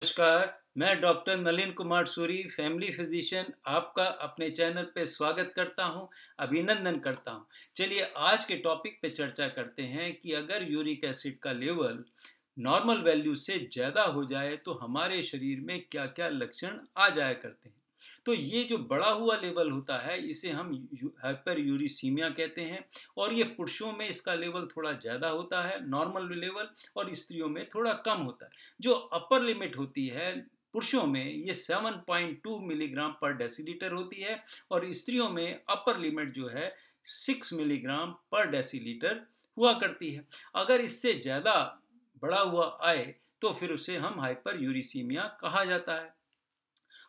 नमस्कार, मैं doctor Nalin Kumar Suri, family physician आपका अपने चैनल पे स्वागत करता हूं, अभिनंदन करता हूं। चलिए आज के टॉपिक पे चर्चा करते हैं कि अगर यूरिक एसिड का लेवल नॉर्मल वैल्यू से ज़्यादा हो जाए तो हमारे शरीर में क्या-क्या लक्षण आ जाया करते हैं। तो ये जो बढ़ा हुआ लेवल होता है इसे हम हाइपर यूरिसीमिया कहते हैं और ये पुरुषों में इसका लेवल थोड़ा ज़्यादा होता है नॉर्मल लेवल और स्त्रियों में थोड़ा कम होता है। जो अपर लिमिट होती है पुरुषों में ये 7.2 मिलीग्राम पर डेसीलीटर होती है और स्त्रियों में अपर लिमिट जो है 6 मिलीग्राम पर डेसीलीटर हुआ करती है। अगर इससे ज़्यादा बढ़ा हुआ आए तो फिर उसे हम हाइपर यूरिसीमिया कहा जाता है।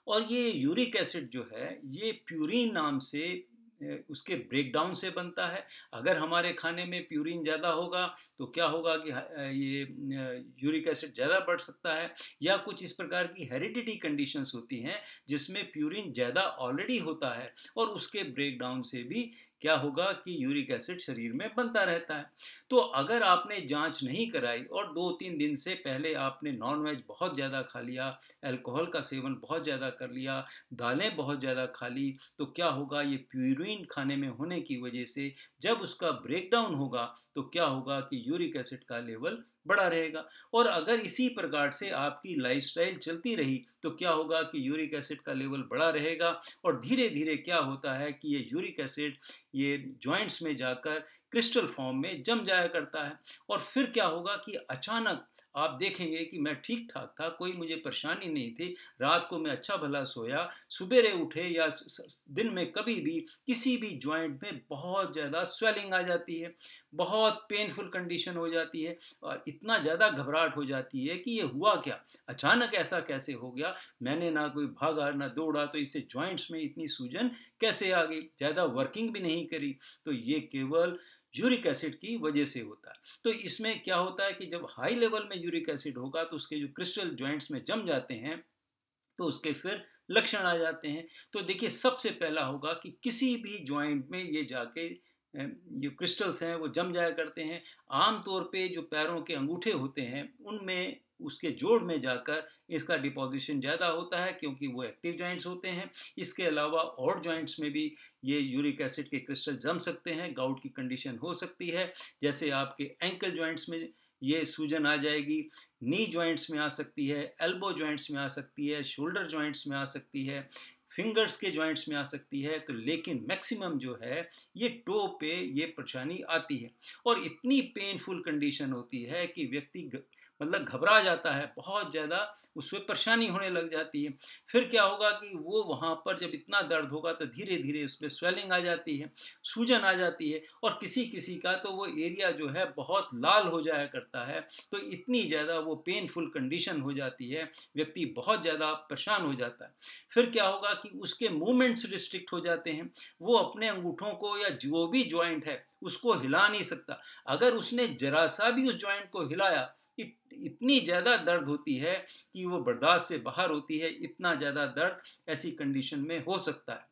और ये यूरिक एसिड जो है ये प्यूरिन नाम से उसके ब्रेकडाउन से बनता है। अगर हमारे खाने में प्यूरिन ज़्यादा होगा तो क्या होगा कि ये यूरिक एसिड ज़्यादा बढ़ सकता है या कुछ इस प्रकार की हेरिडिटी कंडीशंस होती हैं जिसमें प्यूरिन ज़्यादा ऑलरेडी होता है और उसके ब्रेकडाउन से भी क्या होगा कि यूरिक एसिड शरीर में बनता रहता है। तो अगर आपने जांच नहीं कराई और 2-3 दिन से पहले आपने नॉन वेज बहुत ज़्यादा खा लिया, अल्कोहल का सेवन बहुत ज़्यादा कर लिया, दालें बहुत ज़्यादा खा ली, तो क्या होगा ये प्यूरिन खाने में होने की वजह से जब उसका ब्रेकडाउन होगा तो क्या होगा कि यूरिक एसिड का लेवल बढ़ा रहेगा। और अगर इसी प्रकार से आपकी लाइफस्टाइल चलती रही तो क्या होगा कि यूरिक एसिड का लेवल बढ़ा रहेगा और धीरे धीरे क्या होता है कि ये यूरिक एसिड ये जॉइंट्स में जाकर क्रिस्टल फॉर्म में जम जाया करता है। और फिर क्या होगा कि अचानक आप देखेंगे कि मैं ठीक ठाक था, कोई मुझे परेशानी नहीं थी, रात को मैं अच्छा भला सोया, सुबेरे उठे या दिन में कभी भी किसी भी जॉइंट में बहुत ज़्यादा स्वेलिंग आ जाती है, बहुत पेनफुल कंडीशन हो जाती है और इतना ज़्यादा घबराहट हो जाती है कि ये हुआ क्या, अचानक ऐसा कैसे हो गया, मैंने ना कोई भागा ना दौड़ा तो इससे जॉइंट्स में इतनी सूजन कैसे आ गई, ज़्यादा वर्किंग भी नहीं करी। तो ये केवल यूरिक एसिड की वजह से होता है। तो इसमें क्या होता है कि जब हाई लेवल में यूरिक एसिड होगा तो उसके जो क्रिस्टल जॉइंट्स में जम जाते हैं तो उसके फिर लक्षण आ जाते हैं। तो देखिए सबसे पहला होगा कि किसी भी जॉइंट में ये जाके जो क्रिस्टल्स हैं वो जम जाया करते हैं। आम तौर पे जो पैरों के अंगूठे होते हैं उनमें उसके जोड़ में जाकर इसका डिपॉजिशन ज़्यादा होता है क्योंकि वो एक्टिव जॉइंट्स होते हैं। इसके अलावा और जॉइंट्स में भी ये यूरिक एसिड के क्रिस्टल जम सकते हैं, गाउट की कंडीशन हो सकती है। जैसे आपके एंकल जॉइंट्स में ये सूजन आ जाएगी, नी जॉइंट्स में आ सकती है, एल्बो जॉइंट्स में आ सकती है, शोल्डर जॉइंट्स में आ सकती है, फिंगर्स के जॉइंट्स में आ सकती है। तो लेकिन मैक्सिमम जो है ये टो पे ये परेशानी आती है और इतनी पेनफुल कंडीशन होती है कि व्यक्ति मतलब घबरा जाता है बहुत ज़्यादा, उसमें परेशानी होने लग जाती है। फिर क्या होगा कि वो वहाँ पर जब इतना दर्द होगा तो धीरे धीरे उसमें स्वेलिंग आ जाती है, सूजन आ जाती है और किसी किसी का तो वो एरिया जो है बहुत लाल हो जाया करता है। तो इतनी ज़्यादा वो पेनफुल कंडीशन हो जाती है, व्यक्ति बहुत ज़्यादा परेशान हो जाता है। फिर क्या होगा कि उसके मूवमेंट्स रिस्ट्रिक्ट हो जाते हैं, वो अपने अंगूठों को या जो भी जॉइंट है उसको हिला नहीं सकता। अगर उसने जरा सा भी उस जॉइंट को हिलाया इतनी ज़्यादा दर्द होती है कि वो बर्दाश्त से बाहर होती है, इतना ज़्यादा दर्द ऐसी कंडीशन में हो सकता है।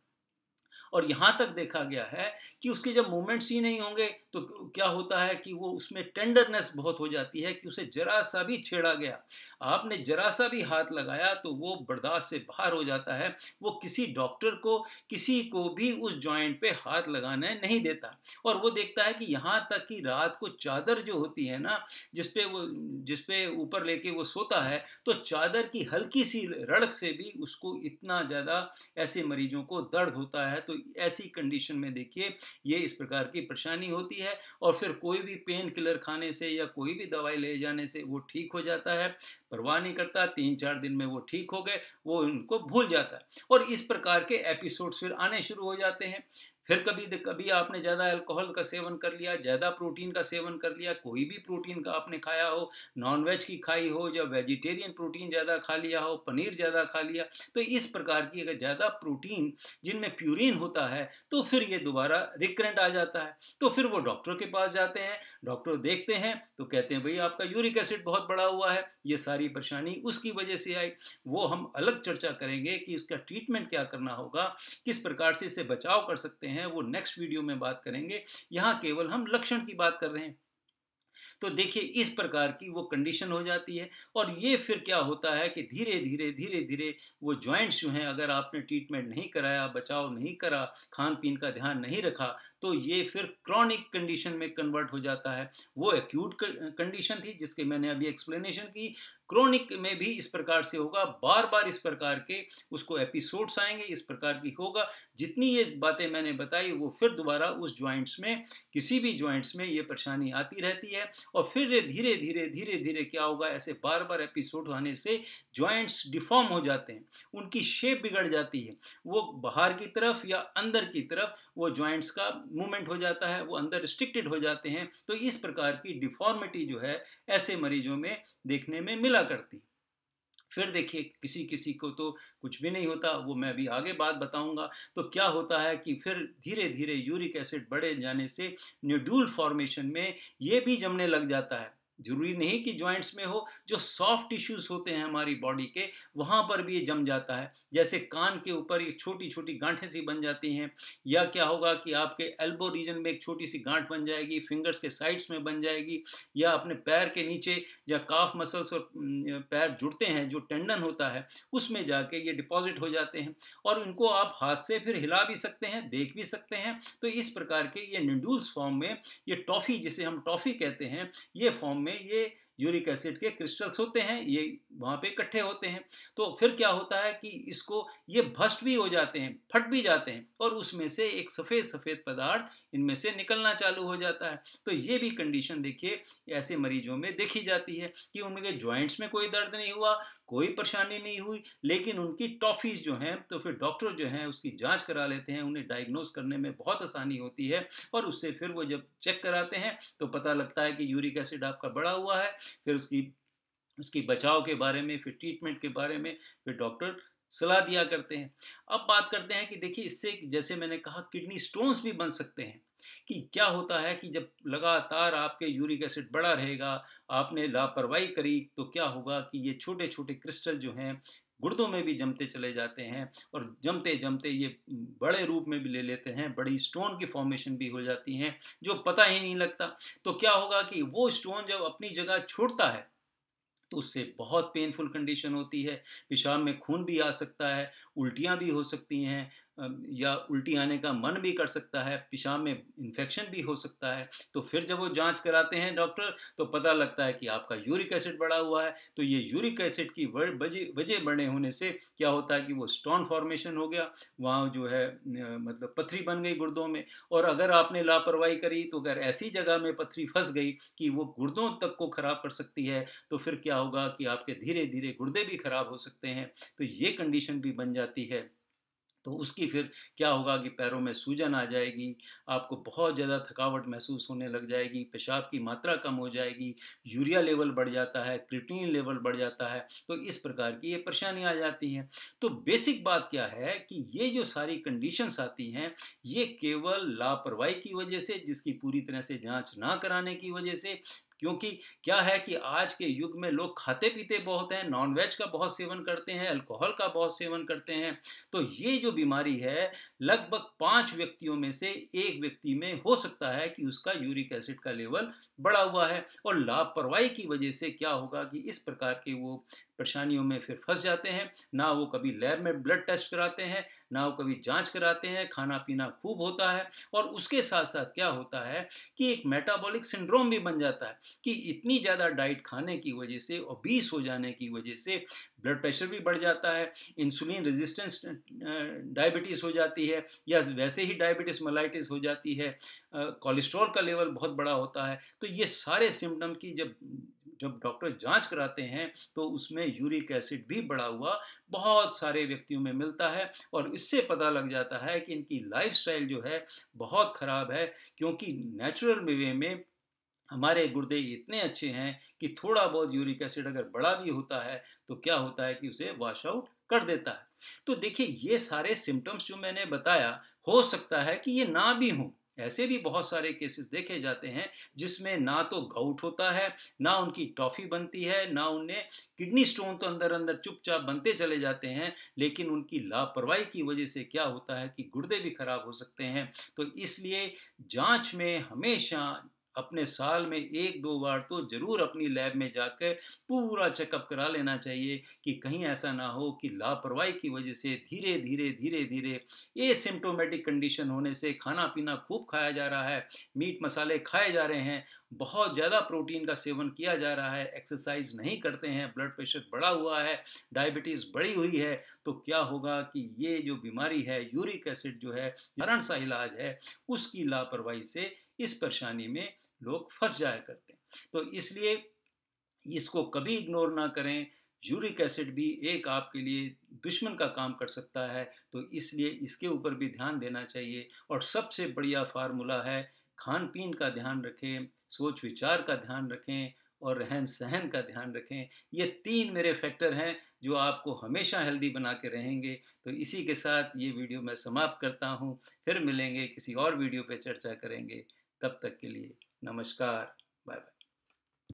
और यहाँ तक देखा गया है कि उसके जब मूवमेंट्स ही नहीं होंगे तो क्या होता है कि वो उसमें टेंडरनेस बहुत हो जाती है कि उसे जरा सा भी छेड़ा गया, आपने जरा सा भी हाथ लगाया तो वो बर्दाश्त से बाहर हो जाता है। वो किसी डॉक्टर को किसी को भी उस जॉइंट पे हाथ लगाने नहीं देता और वो देखता है कि यहाँ तक कि रात को चादर जो होती है ना जिसपे ऊपर लेके वो सोता है तो चादर की हल्की सी रड़क से भी उसको इतना ज़्यादा ऐसे मरीजों को दर्द होता है। तो ऐसी कंडीशन में देखिए ये इस प्रकार की परेशानी होती है और फिर कोई भी पेन किलर खाने से या कोई भी दवाई ले जाने से वो ठीक हो जाता है, परवाह नहीं करता, 3-4 दिन में वो ठीक हो गए, वो उनको भूल जाता है और इस प्रकार के एपिसोड्स फिर आने शुरू हो जाते हैं। फिर कभी कभी आपने ज़्यादा अल्कोहल का सेवन कर लिया, ज़्यादा प्रोटीन का सेवन कर लिया, कोई भी प्रोटीन का आपने खाया हो, नॉनवेज की खाई हो या वेजिटेरियन प्रोटीन ज़्यादा खा लिया हो, पनीर ज़्यादा खा लिया, तो इस प्रकार की अगर ज़्यादा प्रोटीन जिनमें प्यूरिन होता है तो फिर ये दोबारा रिकरेंट आ जाता है। तो फिर वो डॉक्टर के पास जाते हैं, डॉक्टर देखते हैं तो कहते हैं भाई आपका यूरिक एसिड बहुत बढ़ा हुआ है, ये सारी परेशानी उसकी वजह से आई। वो हम अलग चर्चा करेंगे कि इसका ट्रीटमेंट क्या करना होगा, किस प्रकार से इसे बचाव कर सकते हैं, वो नेक्स्ट वीडियो में बात करेंगे। यहाँ केवल हम लक्षण की बात कर रहे हैं। तो देखिए इस प्रकार की वो कंडीशन हो जाती है। और ये फिर क्या होता है कि धीरे धीरे वो जॉइंट्स जो हैं, अगर आपने ट्रीटमेंट नहीं कराया, बचाव नहीं करा, खान पीन का ध्यान नहीं रखा, तो ये फिर क्रॉनिक कंडीशन में कन्वर्ट हो जाता है। वो एक्यूट कंडीशन थी जिसके मैंने अभी एक्सप्लेनेशन की। क्रोनिक में भी इस प्रकार से होगा, बार बार इस प्रकार के उसको एपिसोड्स आएंगे, इस प्रकार की होगा। जितनी ये बातें मैंने बताई वो फिर दोबारा उस जॉइंट्स में, किसी भी जॉइंट्स में ये परेशानी आती रहती है। और फिर धीरे धीरे क्या होगा, ऐसे बार बार एपिसोड आने से जॉइंट्स डिफॉर्म हो जाते हैं, उनकी शेप बिगड़ जाती है, वो बाहर की तरफ या अंदर की तरफ वो जॉइंट्स का मूवमेंट हो जाता है, वो अंदर रिस्ट्रिक्टेड हो जाते हैं। तो इस प्रकार की डिफॉर्मिटी जो है ऐसे मरीजों में देखने में मिला करती। फिर देखिए किसी किसी को तो कुछ भी नहीं होता, वो मैं अभी आगे बात बताऊंगा। तो क्या होता है कि फिर धीरे धीरे यूरिक एसिड बढ़े जाने से न्यूड्यूल फॉर्मेशन में ये भी जमने लग जाता है। जरूरी नहीं कि जॉइंट्स में हो, जो सॉफ्ट टिश्यूज होते हैं हमारी बॉडी के, वहां पर भी ये जम जाता है। जैसे कान के ऊपर ये छोटी छोटी गांठें सी बन जाती हैं, या क्या होगा कि आपके एल्बो रीजन में एक छोटी सी गांठ बन जाएगी, फिंगर्स के साइड्स में बन जाएगी, या अपने पैर के नीचे या काफ मसल्स और पैर जुड़ते हैं, जो टेंडन होता है उसमें जाके ये डिपॉजिट हो जाते हैं। और इनको आप हाथ से फिर हिला भी सकते हैं, देख भी सकते हैं। तो इस प्रकार के ये न्यूडल्स फॉर्म में, ये टॉफी जिसे हम टॉफी कहते हैं, ये फॉर्म में ये यूरिक एसिड के क्रिस्टल्स होते हैं, ये वहाँ पे इकट्ठे होते हैं। तो फिर क्या होता है कि इसको ये भस्ट भी हो जाते हैं, फट भी जाते हैं, और उसमें से एक सफ़ेद सफ़ेद पदार्थ इनमें से निकलना चालू हो जाता है। तो ये भी कंडीशन देखिए ऐसे मरीजों में देखी जाती है कि उनके जॉइंट्स में कोई दर्द नहीं हुआ, कोई परेशानी नहीं हुई, लेकिन उनकी टॉफीज जो हैं, तो फिर डॉक्टर जो हैं उसकी जांच करा लेते हैं, उन्हें डायग्नोस करने में बहुत आसानी होती है। और उससे फिर वो जब चेक कराते हैं तो पता लगता है कि यूरिक एसिड आपका बढ़ा हुआ है। फिर उसकी उसकी बचाव के बारे में, फिर ट्रीटमेंट के बारे में फिर डॉक्टर सलाह दिया करते हैं। अब बात करते हैं कि देखिए इससे, जैसे मैंने कहा, किडनी स्टोन्स भी बन सकते हैं। कि क्या होता है कि जब लगातार आपके यूरिक एसिड बढ़ा रहेगा, आपने लापरवाही करी, तो क्या होगा कि ये छोटे छोटे क्रिस्टल जो हैं गुर्दों में भी जमते चले जाते हैं, और जमते जमते ये बड़े रूप में भी ले लेते हैं, बड़ी स्टोन की फॉर्मेशन भी हो जाती हैं, जो पता ही नहीं लगता। तो क्या होगा कि वो स्टोन जब अपनी जगह छोड़ता है तो उससे बहुत पेनफुल कंडीशन होती है। पेशाब में खून भी आ सकता है, उल्टियाँ भी हो सकती हैं, या उल्टी आने का मन भी कर सकता है, पेशाब में इन्फेक्शन भी हो सकता है। तो फिर जब वो जांच कराते हैं डॉक्टर, तो पता लगता है कि आपका यूरिक एसिड बढ़ा हुआ है। तो ये यूरिक एसिड की वजह बढ़े होने से क्या होता है कि वो स्टोन फॉर्मेशन हो गया, वहाँ जो है मतलब पथरी बन गई गुर्दों में। और अगर आपने लापरवाही करी, तो अगर ऐसी जगह में पथरी फंस गई कि वो गुर्दों तक को खराब कर सकती है, तो फिर क्या होगा कि आपके धीरे धीरे गुर्दे भी खराब हो सकते हैं। तो ये कंडीशन भी बन जाती है। तो उसकी फिर क्या होगा कि पैरों में सूजन आ जाएगी, आपको बहुत ज़्यादा थकावट महसूस होने लग जाएगी, पेशाब की मात्रा कम हो जाएगी, यूरिया लेवल बढ़ जाता है, क्रिएटिनिन लेवल बढ़ जाता है। तो इस प्रकार की ये परेशानी आ जाती हैं। तो बेसिक बात क्या है कि ये जो सारी कंडीशंस आती हैं, ये केवल लापरवाही की वजह से, जिसकी पूरी तरह से जांच ना कराने की वजह से, क्योंकि क्या है कि आज के युग में लोग खाते पीते बहुत हैं, नॉन वेज का बहुत सेवन करते हैं, अल्कोहल का बहुत सेवन करते हैं। तो ये जो बीमारी है, लगभग 5 व्यक्तियों में से 1 व्यक्ति में हो सकता है कि उसका यूरिक एसिड का लेवल बढ़ा हुआ है। और लापरवाही की वजह से क्या होगा कि इस प्रकार के वो परेशानियों में फिर फंस जाते हैं। ना वो कभी लैब में ब्लड टेस्ट कराते हैं, ना वो कभी जांच कराते हैं, खाना पीना खूब होता है। और उसके साथ साथ क्या होता है कि एक मेटाबॉलिक सिंड्रोम भी बन जाता है कि इतनी ज़्यादा डाइट खाने की वजह से, ओबीस हो जाने की वजह से ब्लड प्रेशर भी बढ़ जाता है, इंसुलिन रेजिस्टेंस डायबिटीज़ हो जाती है, या वैसे ही डायबिटीज़ मेलाइटिस हो जाती है, कोलेस्ट्रॉल का लेवल बहुत बड़ा होता है। तो ये सारे सिम्टम की जब जब डॉक्टर जांच कराते हैं, तो उसमें यूरिक एसिड भी बढ़ा हुआ बहुत सारे व्यक्तियों में मिलता है। और इससे पता लग जाता है कि इनकी लाइफस्टाइल जो है बहुत ख़राब है, क्योंकि नेचुरल वे में हमारे गुर्दे इतने अच्छे हैं कि थोड़ा बहुत यूरिक एसिड अगर बड़ा भी होता है, तो क्या होता है कि उसे वॉश आउट कर देता है। तो देखिए ये सारे सिम्टम्स जो मैंने बताया, हो सकता है कि ये ना भी हों। ऐसे भी बहुत सारे केसेस देखे जाते हैं जिसमें ना तो गाउट होता है, ना उनकी टॉफी बनती है, ना उन्हें किडनी स्टोन, तो अंदर अंदर चुपचाप बनते चले जाते हैं, लेकिन उनकी लापरवाही की वजह से क्या होता है कि गुर्दे भी खराब हो सकते हैं। तो इसलिए जांच में हमेशा अपने साल में 1-2 बार तो ज़रूर अपनी लैब में जाकर पूरा चेकअप करा लेना चाहिए कि कहीं ऐसा ना हो कि लापरवाही की वजह से धीरे-धीरे एसिम्प्टोमेटिक कंडीशन होने से खाना-पीना खूब खाया जा रहा है, मीट मसाले खाए जा रहे हैं, बहुत ज़्यादा प्रोटीन का सेवन किया जा रहा है, एक्सरसाइज नहीं करते हैं, ब्लड प्रेशर बढ़ा हुआ है, डायबिटीज़ बढ़ी हुई है, तो क्या होगा कि ये जो बीमारी है, यूरिक एसिड जो है, साधारण सा इलाज है, उसकी लापरवाही से इस परेशानी में लोग फंस जाया करते हैं। तो इसलिए इसको कभी इग्नोर ना करें। यूरिक एसिड भी एक आपके लिए दुश्मन का काम कर सकता है, तो इसलिए इसके ऊपर भी ध्यान देना चाहिए। और सबसे बढ़िया फार्मूला है, खान पीन का ध्यान रखें, सोच विचार का ध्यान रखें और रहन सहन का ध्यान रखें। ये 3 मेरे फैक्टर हैं जो आपको हमेशा हेल्दी बना के रहेंगे। तो इसी के साथ ये वीडियो मैं समाप्त करता हूँ। फिर मिलेंगे, किसी और वीडियो पे चर्चा करेंगे। तब तक के लिए नमस्कार, बाय बाय।